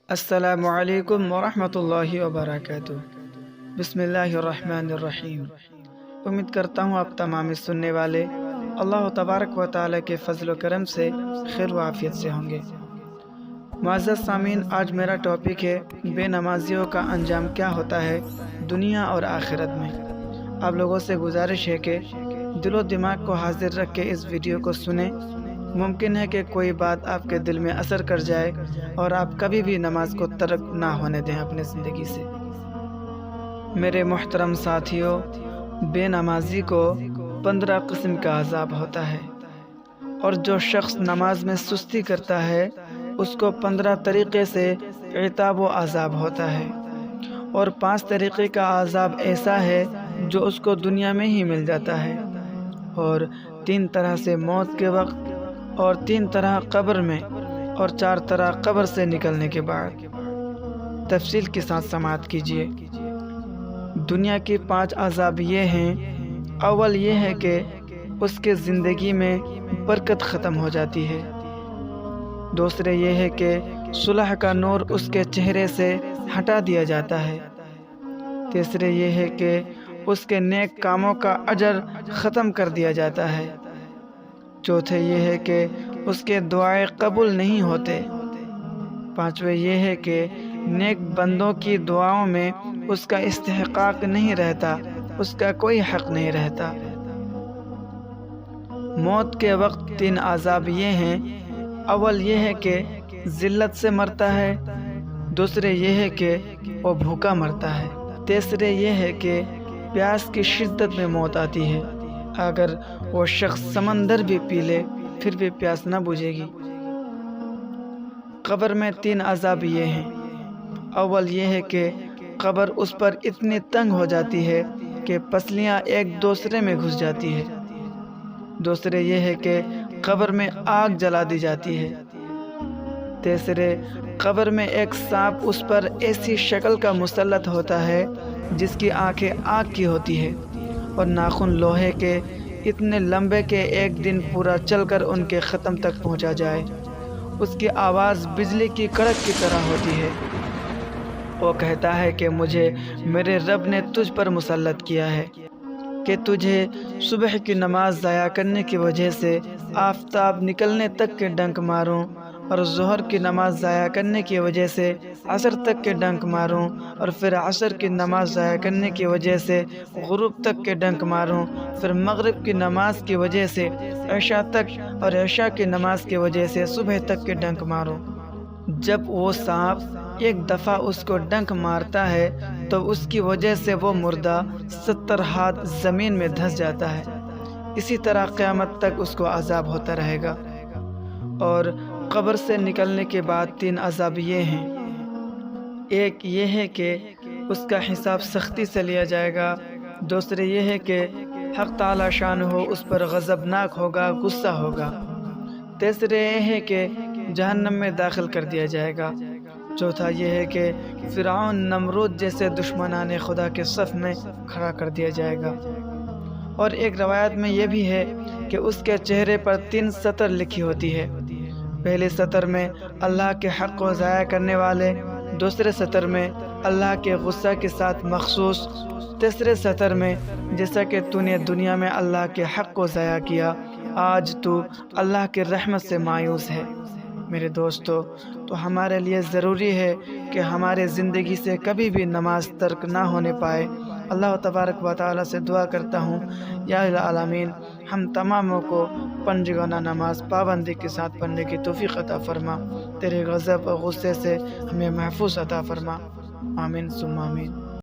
السلام علیکم ورحمۃ اللہ وبرکاتہ۔ بسم اللہ الرحمن الرحیم۔ امید کرتا ہوں آپ تمام سننے والے اللہ تبارک و تعالیٰ کے فضل و کرم سے خیر و عافیت سے ہوں گے۔ معزز سامعین، آج میرا ٹاپک ہے بے نمازیوں کا انجام کیا ہوتا ہے دنیا اور آخرت میں۔ آپ لوگوں سے گزارش ہے کہ دل و دماغ کو حاضر رکھ کے اس ویڈیو کو سنیں۔ ممکن ہے کہ کوئی بات آپ کے دل میں اثر کر جائے اور آپ کبھی بھی نماز کو ترک نہ ہونے دیں اپنے زندگی سے۔ میرے محترم ساتھیوں، بے نمازی کو 15 قسم کا عذاب ہوتا ہے، اور جو شخص نماز میں سستی کرتا ہے اس کو 15 طریقے سے عتاب و عذاب ہوتا ہے، اور 5 طریقے کا عذاب ایسا ہے جو اس کو دنیا میں ہی مل جاتا ہے، اور 3 طرح سے موت کے وقت، اور 3 طرح قبر میں، اور 4 طرح قبر سے نکلنے کے بعد۔ تفصیل کے ساتھ سماعت کیجیے۔ دنیا کی 5 عذاب یہ ہیں۔ اول یہ ہے کہ اس کے زندگی میں برکت ختم ہو جاتی ہے۔ دوسرے یہ ہے کہ صلح کا نور اس کے چہرے سے ہٹا دیا جاتا ہے۔ تیسرے یہ ہے کہ اس کے نیک کاموں کا اجر ختم کر دیا جاتا ہے۔ چوتھے یہ ہے کہ اس کے دعائیں قبول نہیں ہوتے۔ پانچویں یہ ہے کہ نیک بندوں کی دعاؤں میں اس کا استحقاق نہیں رہتا، اس کا کوئی حق نہیں رہتا۔ موت کے وقت 3 عذاب یہ ہیں۔ اول یہ ہے کہ ذلت سے مرتا ہے، دوسرے یہ ہے کہ وہ بھوکا مرتا ہے، تیسرے یہ ہے کہ پیاس کی شدت میں موت آتی ہے، اگر وہ شخص سمندر بھی پی لے پھر بھی پیاس نہ بجھے گی۔ قبر میں 3 عذاب یہ ہیں۔ اول یہ ہے کہ قبر اس پر اتنی تنگ ہو جاتی ہے کہ پسلیاں ایک دوسرے میں گھس جاتی ہے۔ دوسرے یہ ہے کہ قبر میں آگ جلا دی جاتی ہے۔ تیسرے، قبر میں ایک سانپ اس پر ایسی شکل کا مسلط ہوتا ہے جس کی آنکھیں آگ کی ہوتی ہے، اور ناخن لوہے کے اتنے لمبے کہ ایک دن پورا چل کر ان کے ختم تک پہنچا جائے۔ اس کی آواز بجلی کی کڑک کی طرح ہوتی ہے۔ وہ کہتا ہے کہ مجھے میرے رب نے تجھ پر مسلط کیا ہے کہ تجھے صبح کی نماز ضائع کرنے کی وجہ سے آفتاب نکلنے تک کے ڈنک ماروں، اور ظہر کی نماز ضائع کرنے کی وجہ سے عصر تک کے ڈنک ماروں، اور پھر عصر کی نماز ضائع کرنے کی وجہ سے غروب تک کے ڈنک ماروں، پھر مغرب کی نماز کی وجہ سے عشاء تک، اور عشاء کی نماز کی وجہ سے صبح تک کے ڈنک ماروں۔ جب وہ سانپ ایک دفعہ اس کو ڈنک مارتا ہے تو اس کی وجہ سے وہ مردہ 70 ہاتھ زمین میں دھنس جاتا ہے۔ اسی طرح قیامت تک اس کو عذاب ہوتا رہے گا۔ اور قبر سے نکلنے کے بعد 3 عذاب یہ ہیں۔ ایک یہ ہے کہ اس کا حساب سختی سے لیا جائے گا، دوسرے یہ ہے کہ حق تعالی شانہ اس پر غضبناک ہوگا، غصہ ہوگا، تیسرے یہ ہے کہ جہنم میں داخل کر دیا جائے گا، چوتھا یہ ہے کہ فرعون، نمرود جیسے دشمنان خدا کے صف میں کھڑا کر دیا جائے گا۔ اور ایک روایت میں یہ بھی ہے کہ اس کے چہرے پر 3 سطر لکھی ہوتی ہے۔ پہلے سطر میں اللہ کے حق کو ضائع کرنے والے، دوسرے سطر میں اللہ کے غصہ کے ساتھ مخصوص، تیسرے سطر میں جیسا کہ تو نے دنیا میں اللہ کے حق کو ضائع کیا، آج تو اللہ کی رحمت سے مایوس ہے۔ میرے دوستو، تو ہمارے لیے ضروری ہے کہ ہمارے زندگی سے کبھی بھی نماز ترک نہ ہونے پائے۔ اللہ تبارک و تعالیٰ سے دعا کرتا ہوں، یا العالمین، ہم تماموں کو 5 گنا نماز پابندی کے ساتھ پڑھنے کی توفیق عطا فرما، تیرے غضب و غصے سے ہمیں محفوظ عطا فرما۔ آمین ثم آمین۔